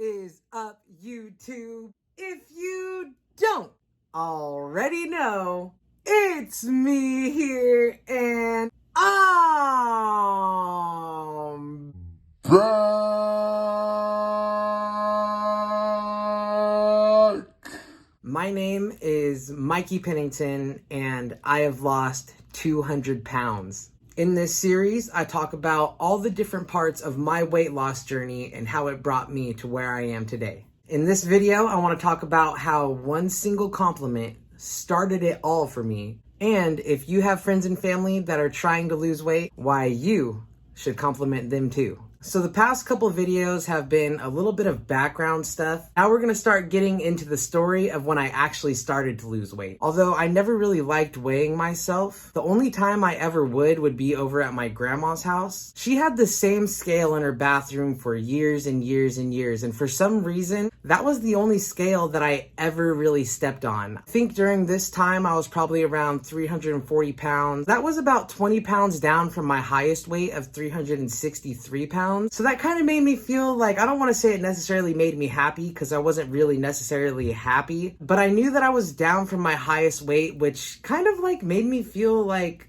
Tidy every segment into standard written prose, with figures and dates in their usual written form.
is up, YouTube? If you don't already know, it's me here, and I'm back. My name is Mikey Pennington, and I have lost 200 pounds. In this series, I talk about all the different parts of my weight loss journey and how it brought me to where I am today. In this video, I want to talk about how one single compliment started it all for me. And if you have friends and family that are trying to lose weight, why you should compliment them too. So the past couple videos have been a little bit of background stuff. Now we're gonna start getting into the story of when I actually started to lose weight. Although I never really liked weighing myself, the only time I ever would be over at my grandma's house. She had the same scale in her bathroom for years and years and years, and for some reason, that was the only scale that I ever really stepped on. I think during this time, I was probably around 340 pounds. That was about 20 pounds down from my highest weight of 363 pounds. So that kind of made me feel like, I don't want to say it necessarily made me happy because I wasn't really necessarily happy, but I knew that I was down from my highest weight, which kind of like made me feel like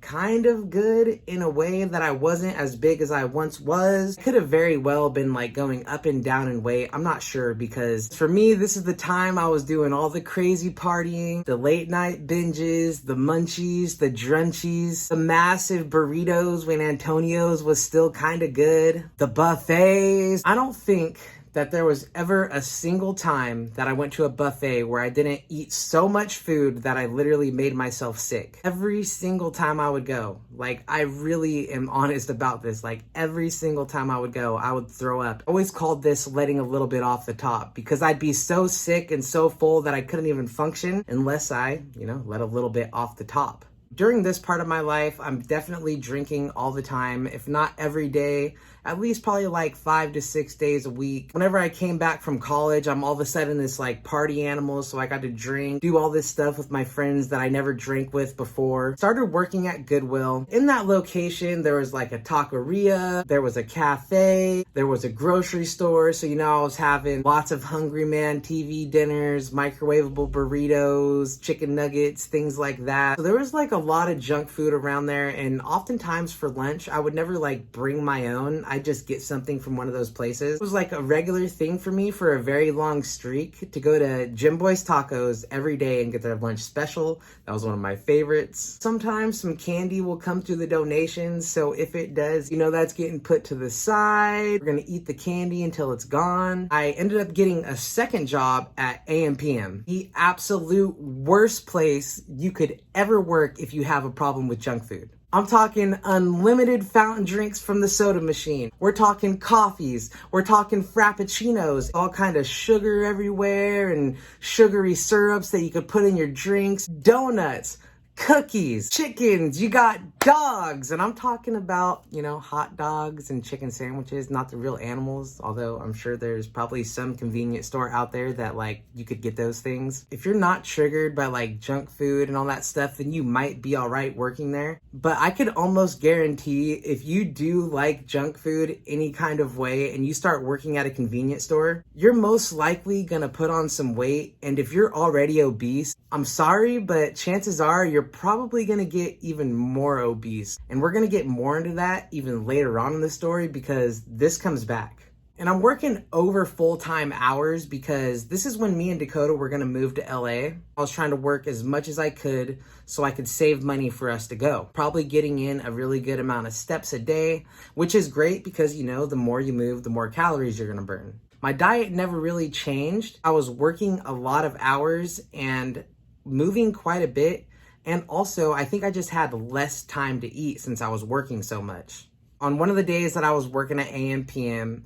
kind of good in a way that I wasn't as big as I once was. Could have very well been like going up and down in weight. I'm not sure, because for me, this is the time I was doing all the crazy partying, the late night binges, the munchies, the drunchies, the massive burritos when Antonio's was still kind of good, the buffets. I don't think that there was ever a single time that I went to a buffet where I didn't eat so much food that I literally made myself sick. Every single time I would go, like, I really am honest about this, like every single time I would go, I would throw up. I always called this letting a little bit off the top, because I'd be so sick and so full that I couldn't even function unless I, let a little bit off the top. During this part of my life, I'm definitely drinking all the time, if not every day, at least probably like 5 to 6 days a week. Whenever I came back from college, I'm all of a sudden this like party animal, so I got to drink, do all this stuff with my friends that I never drank with before. Started working at Goodwill. In that location, there was like a taqueria, there was a cafe, there was a grocery store, so I was having lots of Hungry Man TV dinners, microwavable burritos, chicken nuggets, things like that. So there was like a lot of junk food around there, and oftentimes for lunch, I would never like bring my own. I'd just get something from one of those places. It was like a regular thing for me for a very long streak to go to Jim Boy's Tacos every day and get their lunch special. That was one of my favorites. Sometimes some candy will come through the donations, so if it does, that's getting put to the side. We're gonna eat the candy until it's gone. I ended up getting a second job at AMPM, the absolute worst place you could ever work if you have a problem with junk food. I'm talking unlimited fountain drinks from the soda machine. We're talking coffees. We're talking frappuccinos. All kind of sugar everywhere and sugary syrups that you could put in your drinks. Donuts, cookies, chickens. You got dogs. And I'm talking about, hot dogs and chicken sandwiches, not the real animals. Although I'm sure there's probably some convenience store out there that you could get those things. If you're not triggered by junk food and all that stuff, then you might be all right working there. But I could almost guarantee if you do like junk food any kind of way and you start working at a convenience store, you're most likely gonna put on some weight. And if you're already obese, I'm sorry, but chances are you're probably gonna get even more obese. And we're gonna get more into that even later on in the story, because this comes back. And I'm working over full-time hours because this is when me and Dakota were gonna move to LA. I was trying to work as much as I could so I could save money for us to go. Probably getting in a really good amount of steps a day, which is great because, the more you move, the more calories you're gonna burn. My diet never really changed. I was working a lot of hours and moving quite a bit. And also, I think I just had less time to eat since I was working so much. On one of the days that I was working at AMPM,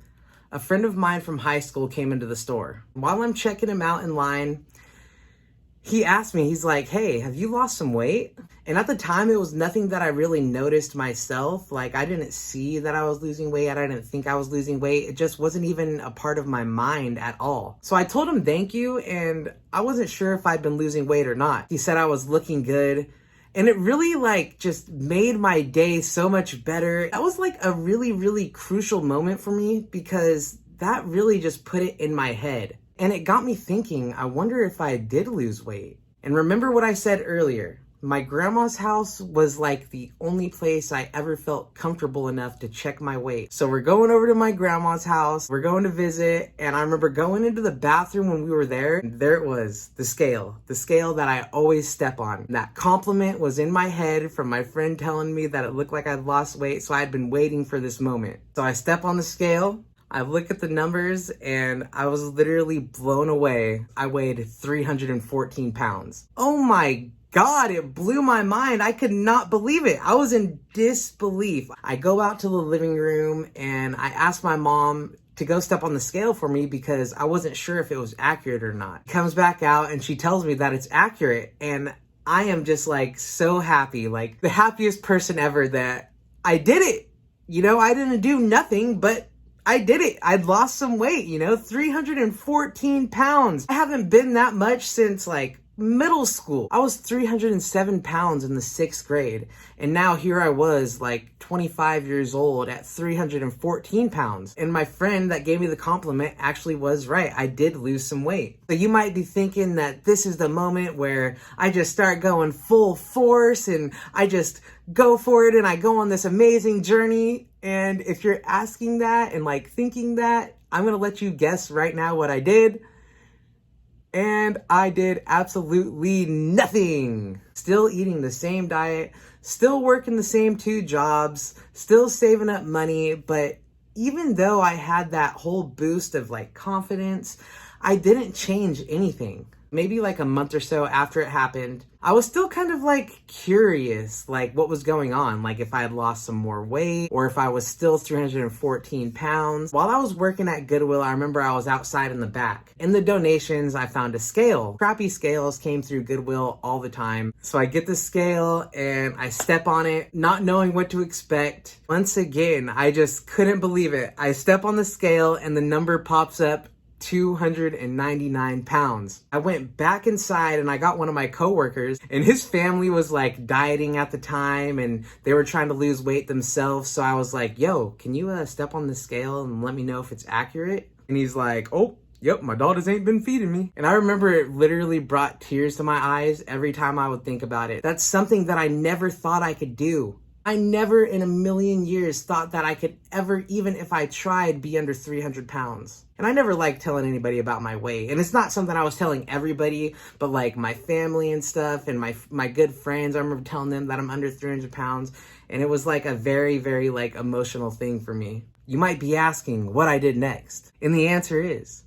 a friend of mine from high school came into the store. While I'm checking him out in line, he asked me, he's like, "Hey, have you lost some weight?" And at the time, it was nothing that I really noticed myself. I didn't see that I was losing weight. I didn't think I was losing weight. It just wasn't even a part of my mind at all. So I told him thank you, and I wasn't sure if I'd been losing weight or not. He said I was looking good. And it really just made my day so much better. That was a really, really crucial moment for me, because that really just put it in my head. And it got me thinking, I wonder if I did lose weight. And remember what I said earlier, my grandma's house was like the only place I ever felt comfortable enough to check my weight. So we're going over to my grandma's house, we're going to visit, and I remember going into the bathroom when we were there, and there it was, the scale that I always step on. That compliment was in my head from my friend telling me that it looked like I'd lost weight, so I'd been waiting for this moment. So I step on the scale, I look at the numbers, and I was literally blown away. I weighed 314 pounds. Oh my God, it blew my mind. I could not believe it. I was in disbelief. I go out to the living room and I ask my mom to go step on the scale for me because I wasn't sure if it was accurate or not. Comes back out and she tells me that it's accurate, and I am just like so happy, like the happiest person ever that I did it. You know, I didn't do nothing, but I did it. I'd lost some weight, 314 pounds. I haven't been that much since like middle school. I was 307 pounds in the 6th grade. And now here I was like 25 years old at 314 pounds. And my friend that gave me the compliment actually was right. I did lose some weight. So you might be thinking that this is the moment where I just start going full force and I just go for it and I go on this amazing journey. And if you're asking that and like thinking that, I'm going to let you guess right now what I did. And I did absolutely nothing. Still eating the same diet, still working the same 2 jobs, still saving up money. But even though I had that whole boost of like confidence, I didn't change anything. Maybe like a month or so after it happened, I was still kind of like curious, like what was going on, like if I had lost some more weight or if I was still 314 pounds. While I was working at Goodwill, I remember I was outside in the back. In the donations, I found a scale. Crappy scales came through Goodwill all the time. So I get the scale and I step on it, not knowing what to expect. Once again, I just couldn't believe it. I step on the scale and the number pops up 299 pounds. I went back inside and I got one of my coworkers, and his family was like dieting at the time and they were trying to lose weight themselves. So I was like, yo, can you step on the scale and let me know if it's accurate? And he's like, oh, yep, my daughters ain't been feeding me. And I remember it literally brought tears to my eyes every time I would think about it. That's something that I never thought I could do. I never in a million years thought that I could ever, even if I tried, be under 300 pounds. And I never liked telling anybody about my weight. And it's not something I was telling everybody, but like my family and stuff and my good friends, I remember telling them that I'm under 300 pounds. And it was like a very, very like emotional thing for me. You might be asking what I did next. And the answer is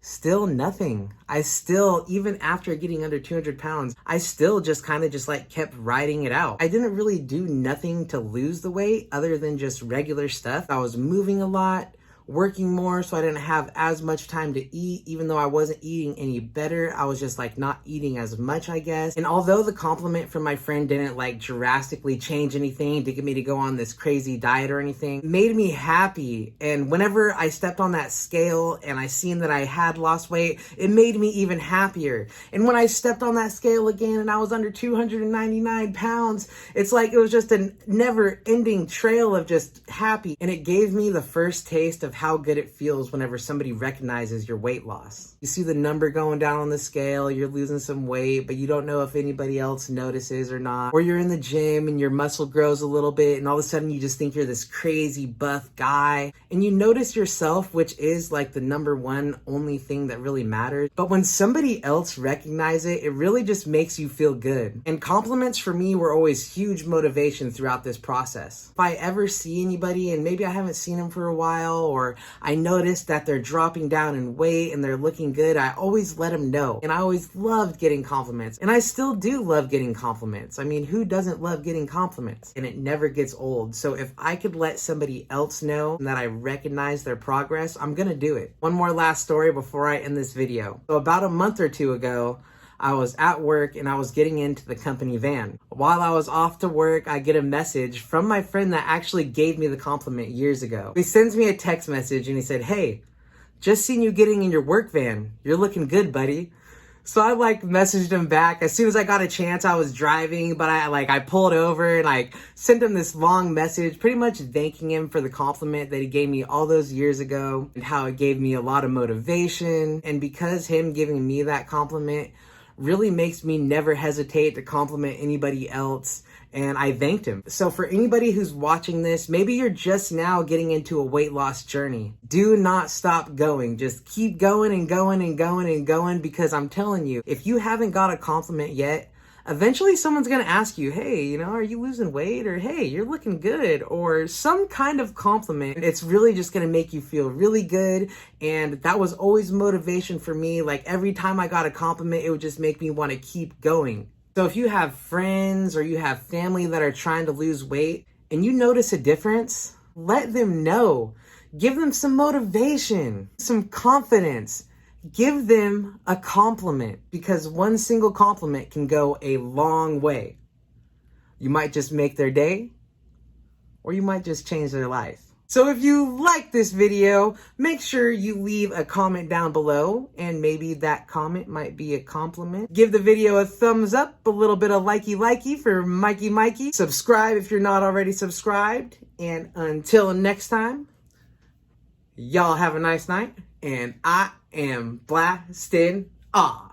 still nothing. I still, even after getting under 200 pounds, I still just kind of just like kept riding it out. I didn't really do nothing to lose the weight other than just regular stuff. I was moving a lot, working more, so I didn't have as much time to eat. Even though I wasn't eating any better, I was just like not eating as much, I guess. And although the compliment from my friend didn't like drastically change anything to get me to go on this crazy diet or anything, it made me happy. And whenever I stepped on that scale and I seen that I had lost weight, it made me even happier. And when I stepped on that scale again and I was under 299 pounds, it's like it was just a never ending trail of just happy. And it gave me the first taste of how good it feels whenever somebody recognizes your weight loss. You see the number going down on the scale, you're losing some weight, but you don't know if anybody else notices or not. Or you're in the gym and your muscle grows a little bit and all of a sudden you just think you're this crazy buff guy and you notice yourself, which is like the number one only thing that really matters. But when somebody else recognizes it, it really just makes you feel good. And compliments for me were always huge motivation throughout this process. If I ever see anybody and maybe I haven't seen them for a while, or I noticed that they're dropping down in weight and they're looking good, I always let them know. And I always loved getting compliments. And I still do love getting compliments. I mean, who doesn't love getting compliments? And it never gets old. So if I could let somebody else know that I recognize their progress, I'm gonna do it. One more last story before I end this video. So about a month or two ago, I was at work and I was getting into the company van. While I was off to work, I get a message from my friend that actually gave me the compliment years ago. He sends me a text message and he said, "Hey, just seen you getting in your work van. You're looking good, buddy." So I like messaged him back as soon as I got a chance. I was driving, but I pulled over and like sent him this long message, pretty much thanking him for the compliment that he gave me all those years ago and how it gave me a lot of motivation. And because him giving me that compliment really makes me never hesitate to compliment anybody else. And I thanked him. So for anybody who's watching this, maybe you're just now getting into a weight loss journey. Do not stop going. Just keep going and going and going and going, because I'm telling you, if you haven't got a compliment yet, eventually someone's gonna ask you, hey, you know, are you losing weight? Or hey, you're looking good, or some kind of compliment. It's really just gonna make you feel really good. And that was always motivation for me. Like every time I got a compliment, it would just make me wanna keep going. So if you have friends or you have family that are trying to lose weight and you notice a difference, let them know. Give them some motivation, some confidence. Give them a compliment, because one single compliment can go a long way. You might just make their day, or you might just change their life. So if you like this video, make sure you leave a comment down below, and maybe that comment might be a compliment. Give the video a thumbs up, a little bit of likey for Mikey. Subscribe if you're not already subscribed. And until next time, y'all have a nice night, and I am blasting off.